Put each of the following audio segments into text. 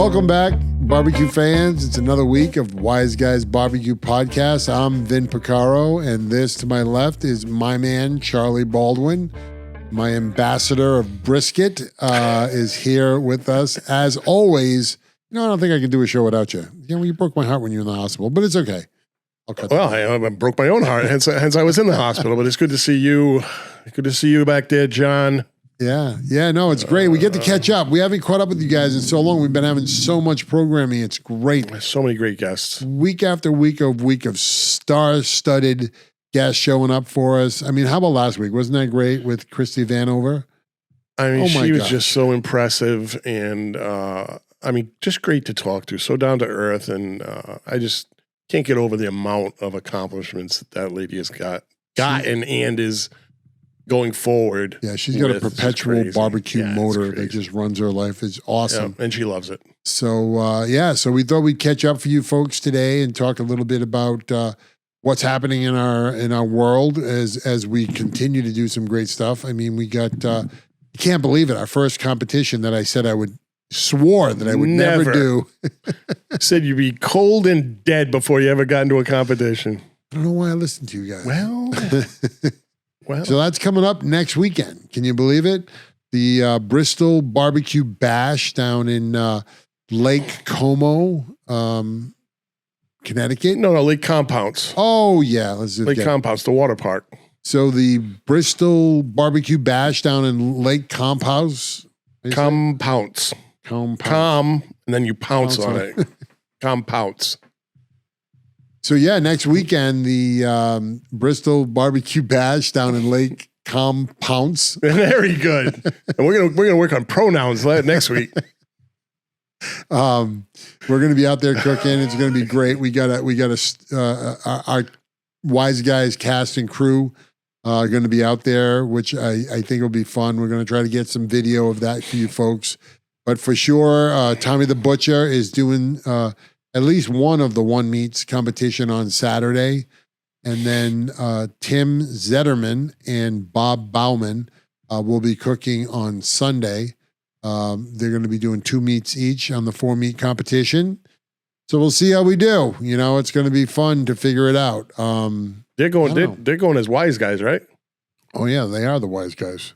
Welcome back, barbecue fans. It's another week of Wise Guys BBQ Podcast. I'm Vin Picaro, and this to my left is my man, Charlie Baldwin. My ambassador of brisket is here with us. As always, I don't think I can do a show without you. You broke my heart when you were in the hospital, but it's okay. I broke my own heart, hence I was in the hospital, but it's good to see you. Good to see you back there, John. Yeah, no, it's great. We get to catch up. We haven't caught up with you guys in so long. We've been having so much programming. It's great. So many great guests. Week after week of star-studded guests showing up for us. I mean, how about last week? Wasn't that great with Christy Vanover? I mean, she was just so impressive and, just great to talk to. So down to earth. And I just can't get over the amount of accomplishments that lady has gotten and is going forward. Yeah, she's got a perpetual barbecue motor that just runs her life. It's awesome. Yeah, and she loves it. So, so we thought we'd catch up for you folks today and talk a little bit about what's happening in our world as we continue to do some great stuff. I mean, we got, you can't believe it, our first competition that I said swore that I would never do. Said you'd be cold and dead before you ever got into a competition. I don't know why I listened to you guys. Well, so that's coming up next weekend. Can you believe it? The Bristol BBQ Bash down in Lake Como, Connecticut. No, Lake Compounce. Oh, yeah. Lake Compounce, the water park. So the Bristol BBQ Bash down in Lake Compounce. Compounce. Com, and then you pounce on it. Compounce. So yeah, next weekend, the Bristol BBQ Bash down in Lake Compounce. Very good. And we're gonna work on pronouns next week. We're gonna be out there cooking. It's gonna be great. We got our Wise Guys cast and crew are gonna be out there, which I think will be fun. We're gonna try to get some video of that for you folks. But for sure, Tommy the Butcher is doing at least one of the one meats competition on Saturday. And then Tim Zettergren and Bob Baumann will be cooking on Sunday. They're going to be doing 2 meats each on the 4 meat competition. So we'll see how we do. It's going to be fun to figure it out. They're going as Wise Guys, right? Oh yeah, they are the Wise Guys.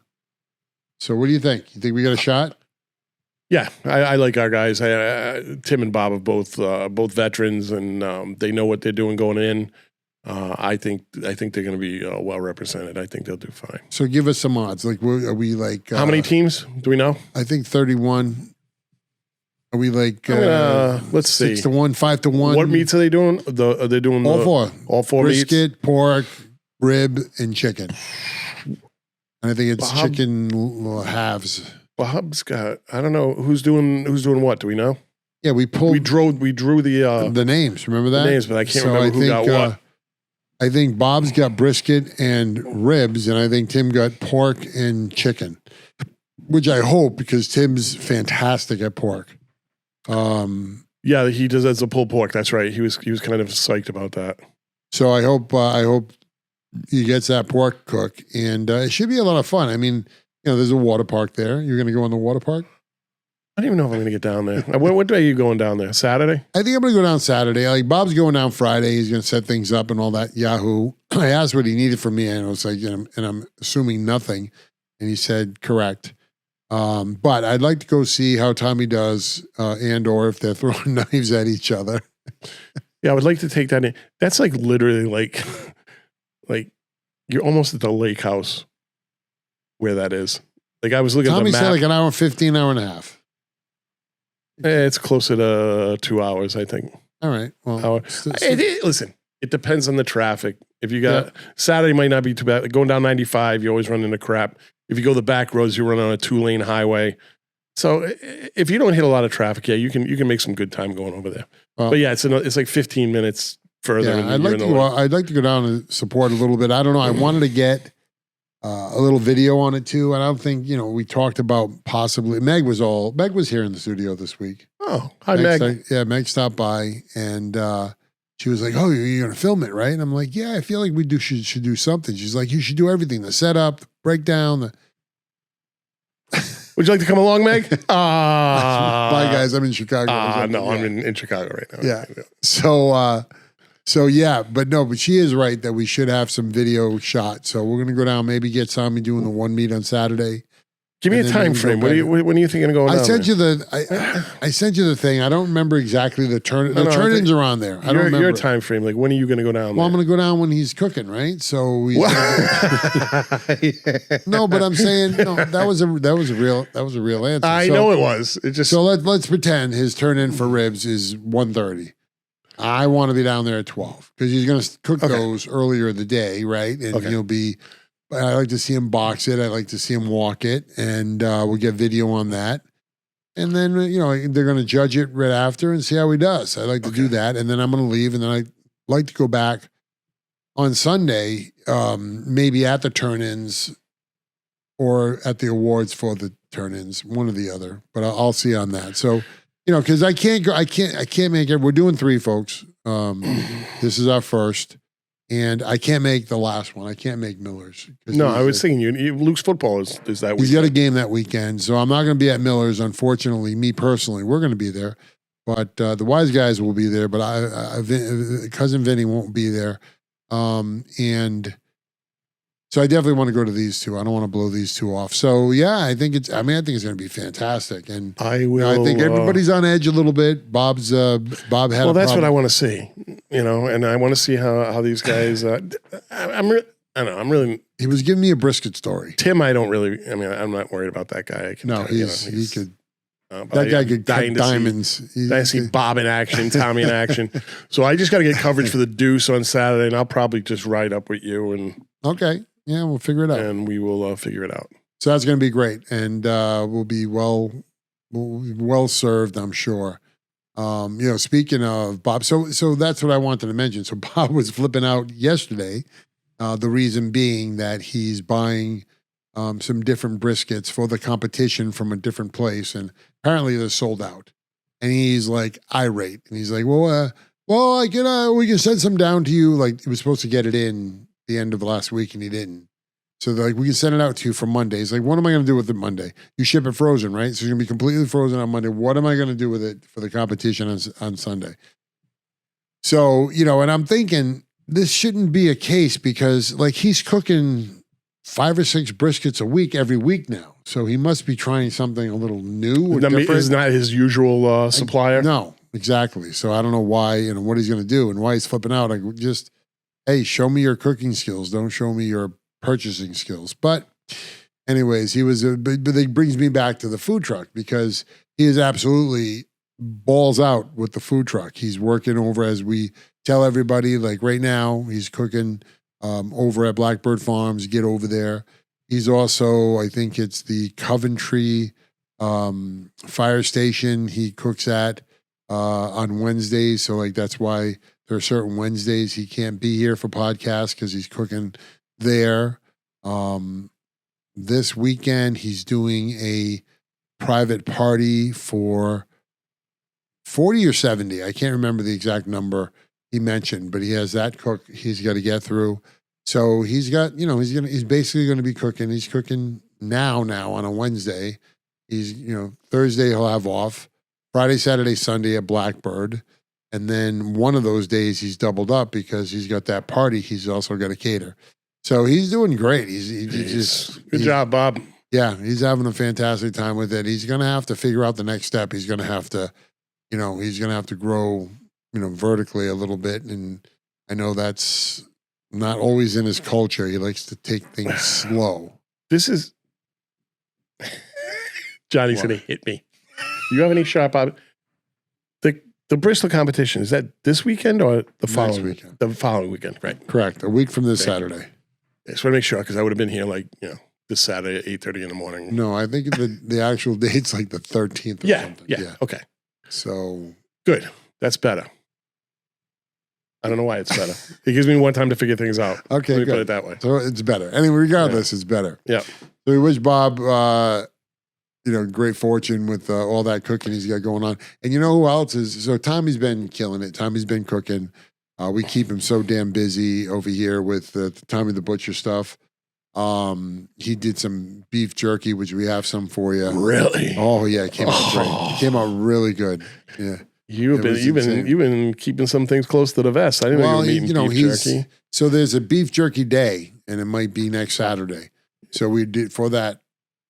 So what do you think? You think we got a shot? Yeah, I like our guys. Tim and Bob are both veterans, and they know what they're doing going in. I think they're going to be well represented. I think they'll do fine. So give us some odds. Like, are we like? How many teams do we know? I think 31. Are we like? Let's see. 6-1, 5-1. What meats are they doing? Are they doing all four? All 4 brisket, meats? pork, rib, and chicken. And I think it's chicken halves. Bob's got, I don't know who's doing what. Do we know? Yeah, we drew the names. Remember that? The names, but I can't remember who got what. I think Bob's got brisket and ribs, and I think Tim got pork and chicken, which I hope, because Tim's fantastic at pork. Yeah, he does as a pulled pork. That's right. He was kind of psyched about that. So I hope he gets that pork cook, and it should be a lot of fun. I mean, there's a water park there. You're going to go in the water park? I don't even know if I'm going to get down there. What day are you going down there? Saturday? I think I'm going to go down Saturday. Like, Bob's going down Friday. He's going to set things up and all that Yahoo. I asked what he needed from me, and I was like, and I'm assuming nothing. And he said, correct. But I'd like to go see how Tommy does, or if they're throwing knives at each other. Yeah, I would like to take that in. That's like literally like you're almost at the lake house where that is. Like, I was looking at the map. Tommy said like an hour 15, hour and a half. It's closer to 2 hours, I think. All right. Well, listen, it depends on the traffic. If you got Saturday, might not be too bad. Going down 95, you always run into crap. If you go the back roads, you run on a 2-lane highway. So if you don't hit a lot of traffic, you can make some good time going over there. But yeah, it's like 15 minutes further. Yeah, I'd like to go down and support a little bit. I don't know. I wanted to get a little video on it too. And I don't think, we talked about possibly, Meg was here in the studio this week. Oh, hi, Meg. Meg stopped by, and she was like, oh, you're going to film it, right? And I'm like, yeah, I feel like we should do something. She's like, you should do everything, the setup, the breakdown. Would you like to come along, Meg? Bye, guys. I'm in Chicago. No, I'm in Chicago right now. Yeah. So yeah, but she is right that we should have some video shot. So we're gonna go down, maybe get Sami doing the one meet on Saturday. Give me a time frame. When are you thinking of going? I sent you the thing. I don't remember exactly the turn. The turn-ins are on there. I don't remember your time frame. Like when are you going to go down? Well, I'm going to go down when he's cooking, right? So no, but I'm saying that was a real answer. I know it was. It just so let's pretend his turn-in for ribs is 1:30. I want to be down there at 12 because he's going to cook those earlier in the day, right? And he'll be. I like to see him box it. I like to see him walk it, and we'll get video on that. And then they're going to judge it right after and see how he does. I like to do that, and then I'm going to leave, and then I like to go back on Sunday, maybe at the turn-ins or at the awards for the turn-ins, one or the other. But I'll see on that. So because I can't make it. We're doing 3, folks. This is our first. And I can't make the last one. I can't make Miller's. No, I was thinking Luke's football is that weekend. He's got a game that weekend, so I'm not going to be at Miller's, unfortunately, me personally. We're going to be there. But the Wise Guys will be there, but Cousin Vinny won't be there. And so I definitely want to go to these 2. I don't want to blow these 2 off. So, yeah, I think it's going to be fantastic. And I will. I think everybody's on edge a little bit. Bob had well, that's what I want to see, and I want to see how these guys, I'm really. He was giving me a brisket story. Tim, I'm not worried about that guy. He could. That guy could cut diamonds. I see Bob in action, Tommy in action. So I just got to get coverage for the Deuce on Saturday, and I'll probably just ride up with you and. Okay. Yeah, we'll figure it out. And we will figure it out. So that's going to be great. And we'll be well served, I'm sure. Speaking of Bob, so that's what I wanted to mention. So Bob was flipping out yesterday. The reason being that he's buying some different briskets for the competition from a different place. And apparently they're sold out. And he's like irate. And he's like, we can send some down to you. Like he was supposed to get it in the end of the last week and he didn't. So they're like, we can send it out to you for Monday. He's like, what am I going to do with it Monday? You ship it frozen, right? So it's going to be completely frozen on Monday. What am I going to do with it for the competition on Sunday? So, and I'm thinking this shouldn't be a case because like he's cooking 5 or 6 briskets a week every week now. So he must be trying something a little new or different. Is not his usual supplier? No, exactly. So I don't know why, what he's going to do and why he's flipping out. Like just, hey, show me your cooking skills. Don't show me your purchasing skills. But anyways, but it brings me back to the food truck because he is absolutely balls out with the food truck. He's working over, as we tell everybody, like right now, he's cooking over at Blackbird Farms. Get over there. He's also, I think it's the Coventry fire station he cooks at on Wednesdays. So like that's why there are certain Wednesdays he can't be here for podcasts because he's cooking there. This weekend he's doing a private party for 40 or 70. I can't remember the exact number he mentioned, but he has that cook he's got to get through. So he's got, he's basically going to be cooking. He's cooking now on a Wednesday. He's, Thursday he'll have off. Friday, Saturday, Sunday at Blackbird. And then one of those days he's doubled up because he's got that party. He's also got to cater. So he's doing great. Good job, Bob. Yeah, he's having a fantastic time with it. He's going to have to figure out the next step. He's going to have to, he's going to have to grow, vertically a little bit. And I know that's not always in his culture. He likes to take things slow. This is Johnny said he hit me. Do you have any sharp Bob? The Bristol competition, is that this weekend or the following weekend? The following weekend, right? Correct. A week from this Saturday. I just want to make sure because I would have been here this Saturday at 8:30 in the morning. No, I think the actual date's like the 13th or something. Yeah. Okay. So good. That's better. I don't know why it's better. It gives me more time to figure things out. Okay, Let me put it that way. So it's better. Anyway, regardless, it's better. Yeah. So we wish Bob, great fortune with all that cooking he's got going on. And you know who else is? So Tommy's been killing it. Tommy's been cooking. We keep him so damn busy over here with the Tommy the Butcher stuff. He did some beef jerky, which we have some for you. Really? Oh yeah, it came out great. It came out really good. Yeah. You've been keeping some things close to the vest. I didn't know you were eating beef jerky. So there's a beef jerky day, and it might be next Saturday. So we did for that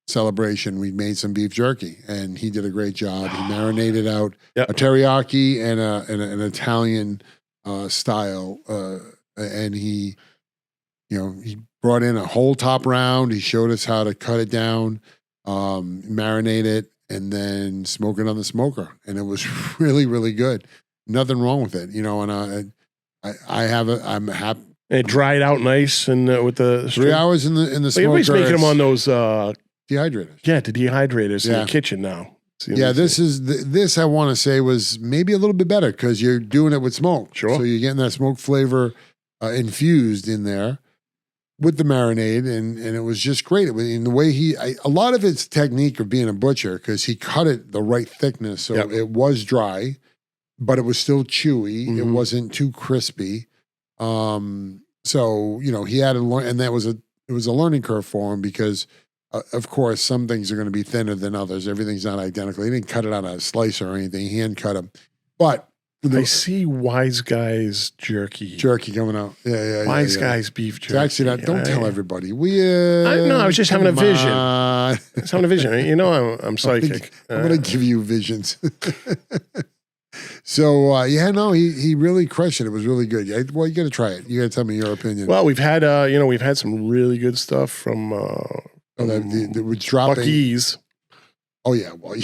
celebration. We made some beef jerky, and he did a great job. He marinated out a teriyaki and an Italian style, and he brought in a whole top round. He showed us how to cut it down, marinate it, and then smoke it on the smoker. And it was really, really good. Nothing wrong with it, and I'm happy. And it dried out nice and with the 3 hours in the smoker. Everybody's making them on those dehydrators. Yeah, the dehydrators in the kitchen now. Yeah, this I want to say was maybe a little bit better because you're doing it with smoke. Sure. So you're getting that smoke flavor infused in there with the marinade, and it was just great. In the way a lot of it's technique of being a butcher because he cut it the right thickness, so it was dry, but it was still chewy. Mm-hmm. It wasn't too crispy. So he had to learn, and it was a learning curve for him because, of course, some things are going to be thinner than others. Everything's not identical. He didn't cut it on a slicer or anything. He hand cut them, but. I see Wise Guys jerky coming out. Yeah. Wise Guys beef jerky. It's actually not. Don't tell everybody. I was just having a vision. I was having a vision. I'm psychic. I'm going to give you visions. So he really crushed it. It was really good. Well, you got to try it. You got to tell me your opinion. Well, we've had some really good stuff from dropping. Buc-ee's. Oh yeah, well,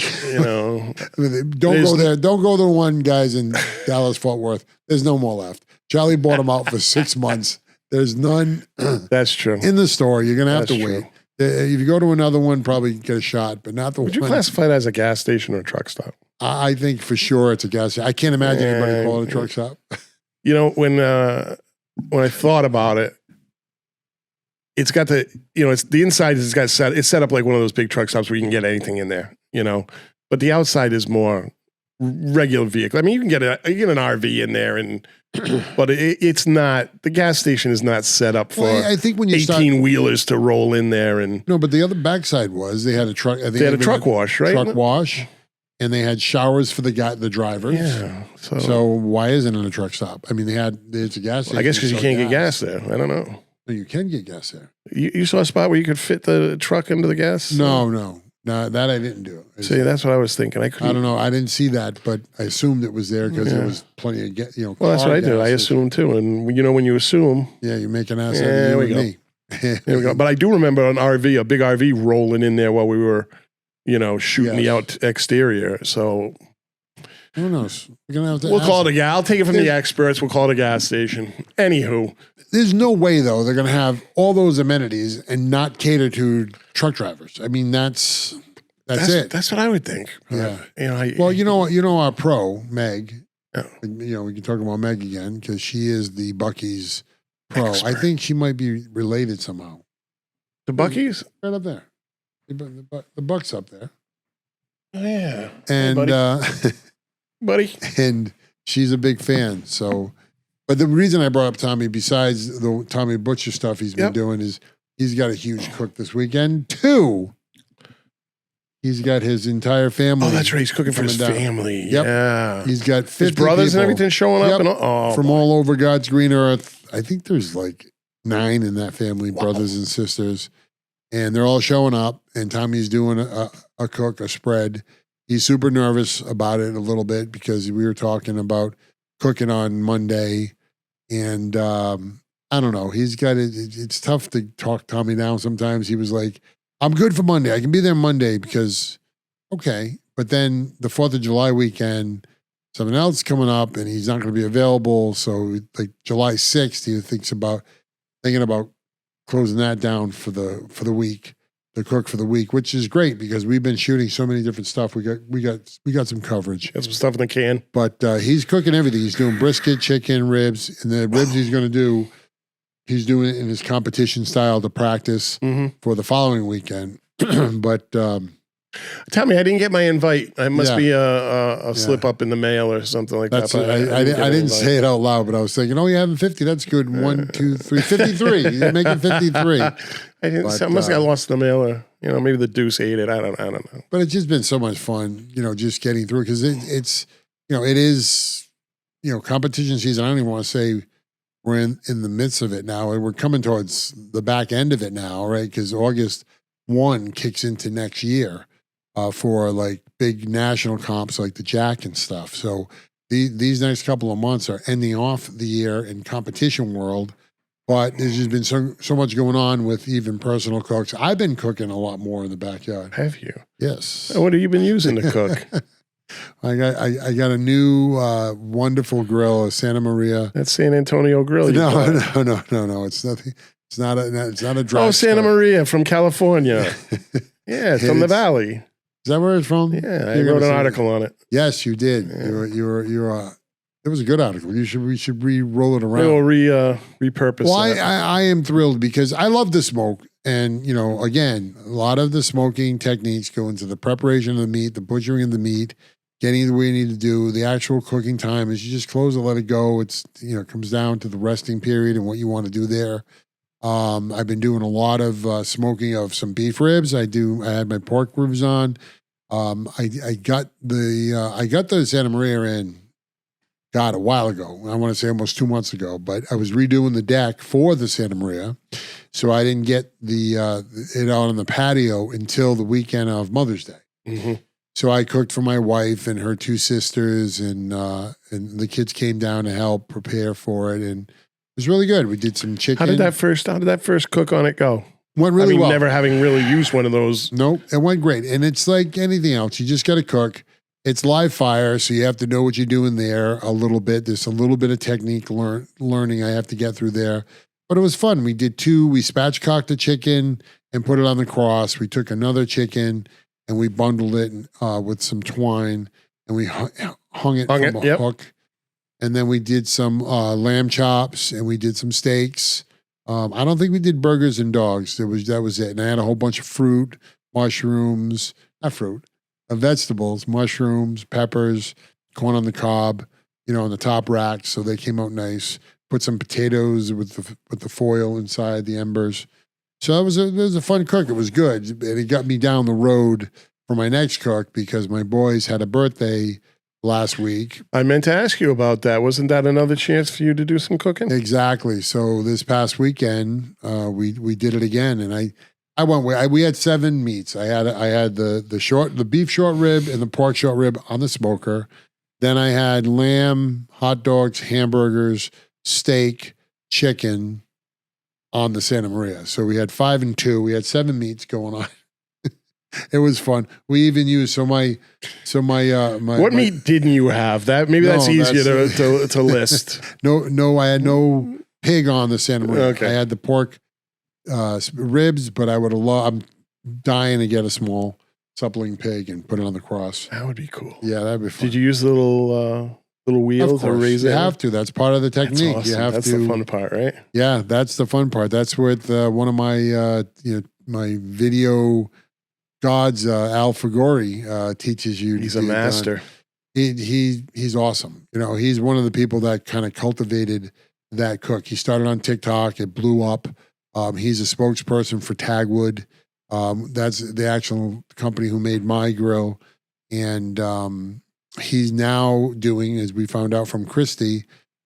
don't go there. Don't go to the one guys in Dallas Fort Worth. There's no more left. Charlie bought them out for 6 months. There's none. That's true. In the store, you're gonna have to wait. If you go to another one, probably get a shot, but not the one. Would you classify it as a gas station or a truck stop? I think for sure it's a gas station. I can't imagine anybody calling it a truck stop. When I thought about it, it's got it's the inside it's set up like one of those big truck stops where you can get anything in there, but the outside is more regular vehicle. I mean, you can get an RV in there, but it's not. The gas station is not set up for. I think when you 18-wheelers to roll in there and no, but the other backside was they had a truck. They had a truck wash, right? Truck wash, and they had showers for the drivers. Yeah. So why isn't it a truck stop? I mean, it's a gas station. I guess because you can't get gas there. I don't know. No, you can get gas there. You saw a spot where you could fit the truck into the gas? No, that I didn't do. See, that's what I was thinking. I don't know. I didn't see that, but I assumed it was there because there was plenty of gas. Well, that's what I do. I assume too, and when you assume, you make an ass out of you and me. There we go. But I do remember an RV, a big RV, rolling in there while we were, shooting the out exterior. So. Who knows? We'll call it I'll take it from the experts. We'll call it a gas station. Anywho. There's no way, though, they're going to have all those amenities and not cater to truck drivers. I mean, that's it. That's what I would think. Yeah. Our pro, Meg, we can talk about Meg again because she is the Buc-ee's pro. Expert. I think she might be related somehow. The Buc-ee's? Right up there. The Bucks up there. Oh, yeah. And, hey, buddy. And she's a big fan, so... But the reason I brought up Tommy, besides the Tommy Butcher stuff he's been doing, is he's got a huge cook this weekend. 2, he's got his entire family. Oh, that's right. He's cooking for his family. Yep. Yeah. He's got 50 his brothers people. And everything showing up. From all over God's green earth. I think there's like 9 in that family, brothers and sisters. And they're all showing up. And Tommy's doing a spread. He's super nervous about it a little bit because we were talking about cooking on Monday. And I don't know. He's got it. It's tough to talk Tommy down sometimes. He was like, I'm good for Monday. I can be there Monday because, okay. But then the 4th of July weekend, something else coming up and he's not going to be available. So like July 6th, he thinking about closing that down for the week, the cook for the week, which is great because we've been shooting so many different stuff. We got some coverage. Got some stuff in the can. But he's cooking everything. He's doing brisket, chicken, ribs, and the ribs he's going to do, he's doing it in his competition style to practice for the following weekend. But Tell me, I didn't get my invite. I must be a slip up in the mail or something like that. I didn't say it out loud, but I was thinking, oh, you're having 50. That's good. 1, 2, 3, 53. You're making 53. I didn't. But, I must have lost the mail, or maybe the Deuce ate it. I don't know. But it's just been so much fun, just getting through, because it's it is competition season. I don't even want to say we're in the midst of it now. We're coming towards the back end of it now, right? Because August 1 kicks into next year. For like big national comps like the Jack and stuff. So these next couple of months are ending off the year in competition world, but there's just been so much going on with even personal cooks. I've been cooking a lot more in the backyard. Have you? Yes. What have you been using to cook? I got a new wonderful grill, a Santa Maria. That's San Antonio grill. No. It's nothing. It's not a dry. Oh, Santa Maria from California. Yeah, it's from the valley. Is that where it's from? Yeah, I wrote an article on it. Yes, you did. Yeah. You're it was a good article. We should re-roll it around. We'll repurpose. Well, I am thrilled because I love the smoke, and again, a lot of the smoking techniques go into the preparation of the meat, the butchering of the meat, getting it the way you need to do. The actual cooking time is you just close it, let it go. It's it comes down to the resting period and what you want to do there. I've been doing a lot of smoking of some beef ribs. I had my pork ribs on. I got the Santa Maria in, a while ago. I want to say almost 2 months ago, but I was redoing the deck for the Santa Maria. So I didn't get it out on the patio until the weekend of Mother's Day. Mm-hmm. So I cooked for my wife and her 2 sisters, and the kids came down to help prepare for it, and it was really good. We did some chicken. How did that first cook on it go? Went really well. Never having really used one of those. Nope, it went great. And it's like anything else. You just got to cook. It's live fire, so you have to know what you're doing there a little bit. There's a little bit of technique learning I have to get through there. But it was fun. We did 2. We spatchcocked the chicken and put it on the cross. We took another chicken and we bundled it with some twine, and we hung it from a hook. And then we did some lamb chops, and we did some steaks. I don't think we did burgers and dogs. That was it. And I had a whole bunch of fruit, mushrooms, vegetables, mushrooms, peppers, corn on the cob, on the top rack. So they came out nice. Put some potatoes with the foil inside the embers. So it was a fun cook. It was good. And it got me down the road for my next cook because my boys had a birthday last week. I meant to ask you about that. Wasn't that another chance for you to do some cooking? Exactly. So this past weekend, we did it again, and I went. We had 7 meats. I had the beef short rib and the pork short rib on the smoker. Then I had lamb, hot dogs, hamburgers, steak, chicken on the Santa Maria. So we had 5 and 2. We had 7 meats going on. It was fun. We even used my What meat didn't you have? That's easier to list. No, I had no pig on the Santa Maria. Okay. I had the pork ribs, but I would have I'm dying to get a small suppling pig and put it on the cross. That would be cool. Yeah, that'd be fun. Did you use the little wheels to raise it? You have to. That's part of the technique. That's awesome. That's the fun part, right? Yeah, that's the fun part. That's with one of my my video gods, Al Fagori, teaches you. He's a master. He's awesome. He's one of the people that kind of cultivated that cook. He started on TikTok. It blew up. He's a spokesperson for Tagwood. That's the actual company who made my grill. And he's now doing, as we found out from Christy,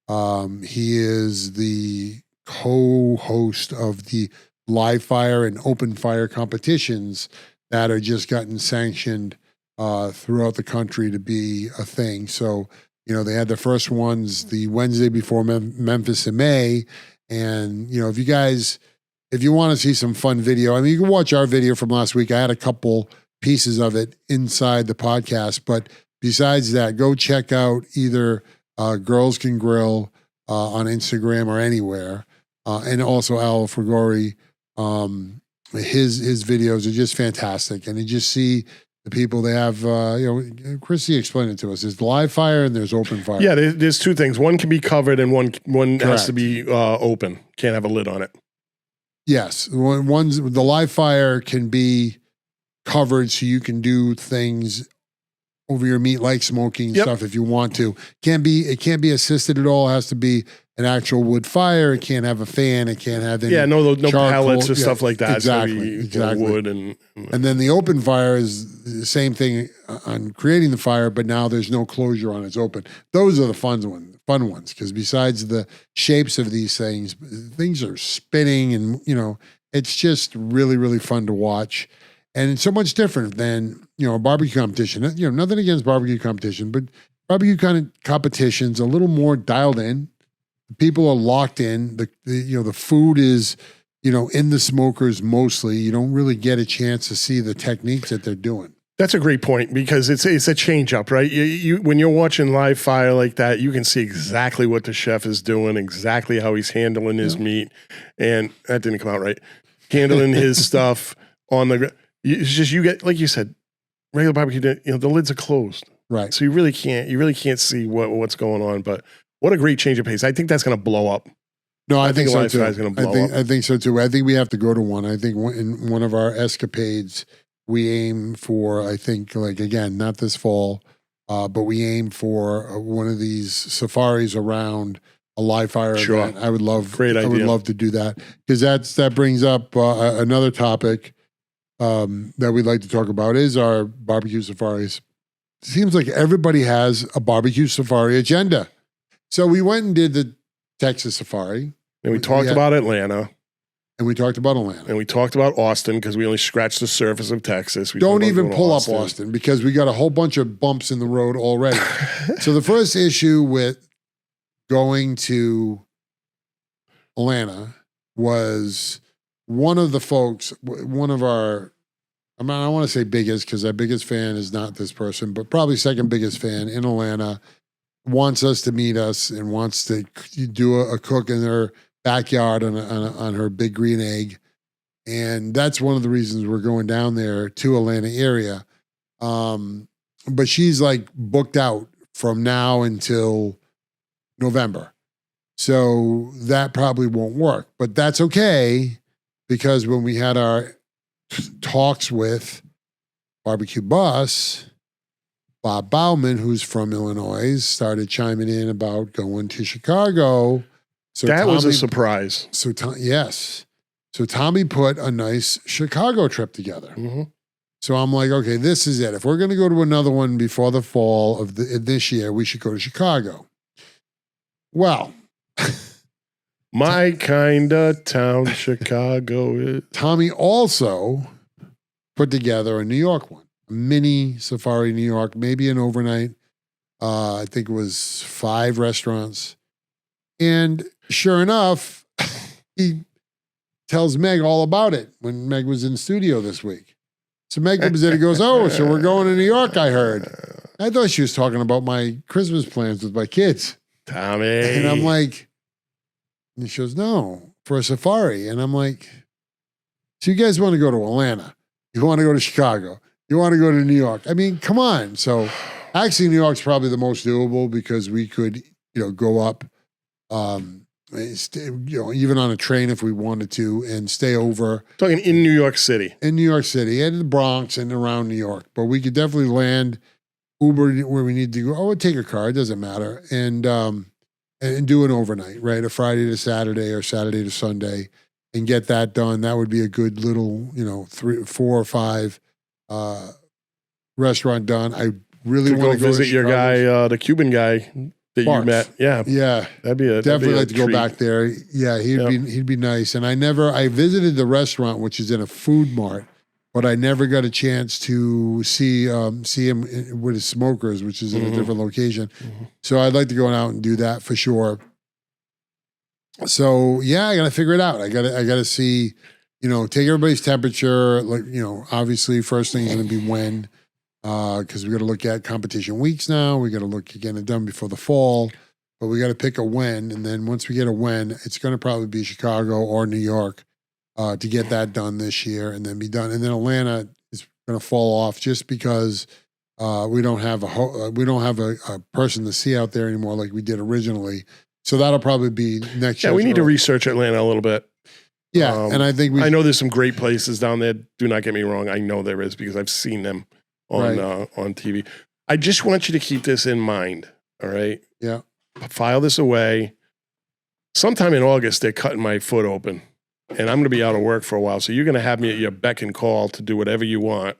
he is the co-host of the live fire and open fire competitions that are just gotten sanctioned throughout the country to be a thing. So, they had the first ones the Wednesday before Memphis in May. And, if you want to see some fun video, you can watch our video from last week. I had a couple pieces of it inside the podcast. But besides that, go check out either Girls Can Grill on Instagram or anywhere. And also Al Fagori. His videos are just fantastic, and you just see the people they have. Chrissy explained it to us. There's live fire and there's open fire. Yeah, there's 2 things. One can be covered, and one has to be open. Can't have a lid on it. Yes, the live fire can be covered so you can do things over your meat like smoking stuff if you want to. It can't be assisted at all. It has to be an actual wood fire. It can't have a fan. It can't have any no charcoal, pellets or stuff like that. Exactly. Wood and then the open fire is the same thing on creating the fire, but now there's no closure on it's open. Those are the fun ones because besides the shapes of these things are spinning and it's just really, really fun to watch. And it's so much different than, a barbecue competition. Nothing against barbecue competition, but barbecue kind of competition's a little more dialed in. People are locked in. The food is, in the smokers mostly. You don't really get a chance to see the techniques that they're doing. That's a great point because it's a change up, right? You when you're watching live fire like that, you can see exactly what the chef is doing, exactly how he's handling his meat, and that didn't come out right. Handling his stuff on the. It's just you get, like you said, regular barbecue. The lids are closed, right? So you really can't see what's going on. But what a great change of pace! I think that's going to blow up. No, I think so too. I think so too. I think we have to go to one. I think in one of our escapades. We aim for, I think, not this fall, but we aim for one of these safaris around a live fire event. I would love to do that because that brings up another topic that we'd like to talk about is our barbecue safaris. It seems like everybody has a barbecue safari agenda. So we went and did the Texas safari. And we talked about Atlanta. And we talked about Atlanta. And we talked about Austin because we only scratched the surface of Texas. Don't even pull up Austin because we got a whole bunch of bumps in the road already. So the first issue with going to Atlanta was one of our, I want to say biggest because our biggest fan is not this person, but probably second biggest fan in Atlanta wants us to meet us and wants to do a cook in their backyard on her big green egg. And that's one of the reasons we're going down there to Atlanta area. But she's booked out from now until November. So that probably won't work, but that's okay because when we had our talks with Barbecue Bus, Bob Baumann, who's from Illinois, started chiming in about going to Chicago. So that was a surprise. Yes. So Tommy put a nice Chicago trip together. Mm-hmm. So I'm like, okay, this is it. If we're going to go to another one before the fall of this year, we should go to Chicago. Well, my kind of town, Chicago. Tommy also put together a New York one, a mini safari New York, maybe an overnight. I think it was 5 restaurants. And sure enough, he tells Meg all about it when Meg was in studio this week. So Meg comes in and goes, "Oh, so we're going to New York, I heard." I thought she was talking about my Christmas plans with my kids. Tommy. And I'm like, and she goes, "No, for a safari." And I'm like, "So you guys want to go to Atlanta? You want to go to Chicago? You want to go to New York? I mean, come on." So actually, New York's probably the most doable because we could, go up, even on a train if we wanted to and stay over. Talking in New York City. In New York City and the Bronx and around New York. But we could definitely land, Uber where we need to go. I would take a car, it doesn't matter. And do an overnight, right? A Friday to Saturday or Saturday to Sunday and get that done. That would be a good little, 3, 4 or 5 restaurant done. I really want to go visit your guy, the Cuban guy that you met. Yeah. That'd be definitely like to treat. go back there. Yeah, he'd be nice. And I visited the restaurant, which is in a food mart, but I never got a chance to see him with his smokers, which is in a different location. Mm-hmm. So I'd like to go out and do that for sure. So yeah, I got to figure it out. I got to see, take everybody's temperature. Obviously first thing is going to be when, because we got to look at competition weeks now. We got to look again and done before the fall, but we got to pick a when. And then once we get a when, it's going to probably be Chicago or New York to get that done this year and then be done. And then Atlanta is going to fall off just because we don't have a person to see out there anymore like we did originally. So that'll probably be next year. Yeah, we need to research Atlanta a little bit. Yeah, and I think I know there's some great places down there. Do not get me wrong. I know there is because I've seen them on TV. I just want you to keep this in mind. All right. Yeah. File this away. Sometime in August, they're cutting my foot open, and I'm going to be out of work for a while. So you're going to have me at your beck and call to do whatever you want.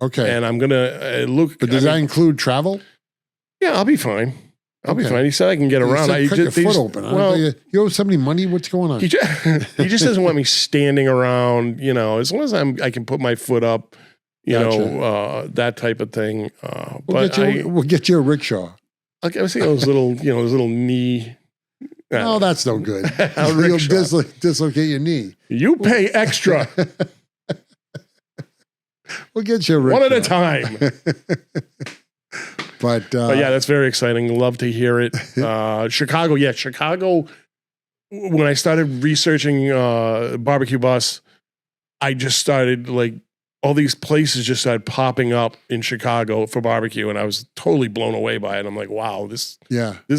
Okay. And I'm going to look. But does that include travel? Yeah, I'll be fine. I'll be fine. He said I can get around. You said cut your foot open. Well, you owe somebody money? What's going on? He just doesn't want me standing around, as long as I can put my foot up, that type of thing. We'll get you a rickshaw. I was thinking those little knee. No, that's no good. You'll dislocate your knee. You pay extra. We'll get you a rickshaw. One at a time. But yeah, that's very exciting. Love to hear it. Chicago. Yeah, Chicago. When I started researching barbecue bus, I just started all these places just started popping up in Chicago for barbecue, and I was totally blown away by it. I'm like, wow, this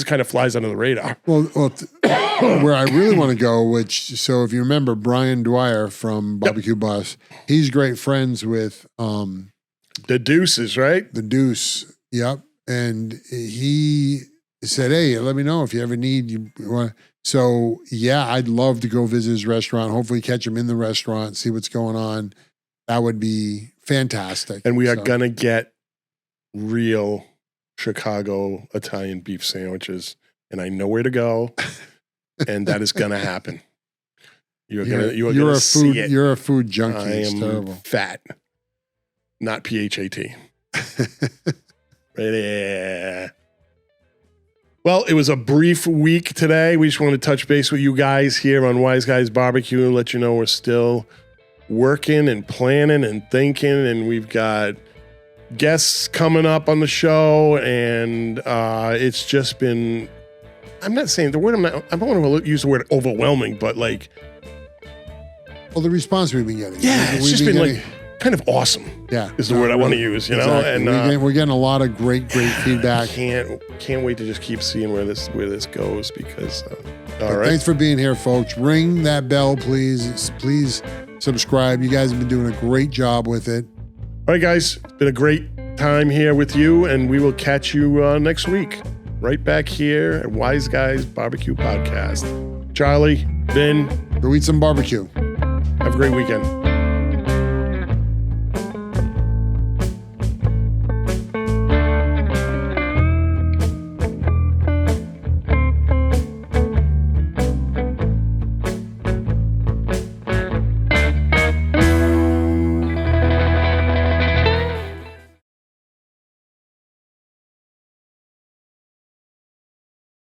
kind of flies under the radar. Well, where I really want to go, so if you remember Brian Dwyer from Barbecue Bus, he's great friends with the Deuces, right? The Deuce, yep. And he said, hey, let me know if you ever need you want. So yeah, I'd love to go visit his restaurant. Hopefully catch him in the restaurant, see what's going on. That would be fantastic. And we are going to get real Chicago Italian beef sandwiches. And I know where to go. And that is going to happen. You're a food junkie. I am terrible. Fat. Not PHAT. Yeah. Well, it was a brief week today. We just wanted to touch base with you guys here on Wise Guys BBQ and let you know we're still working and planning and thinking, and we've got guests coming up on the show, and it's just been, I'm not saying the word, I don't want to use the word overwhelming, but the response we've been getting. Yeah, it's just been kind of awesome. Yeah, is the word I want to use. Exactly. And we're getting a lot of great feedback. Can't wait to just keep seeing where this goes because. All right. Thanks for being here, folks. Ring that bell, please. Please subscribe. You guys have been doing a great job with it. All right, guys. It's been a great time here with you, and we will catch you next week. Right back here at Wise Guys BBQ Podcast. Charlie, Vin. Go eat some barbecue. Have a great weekend.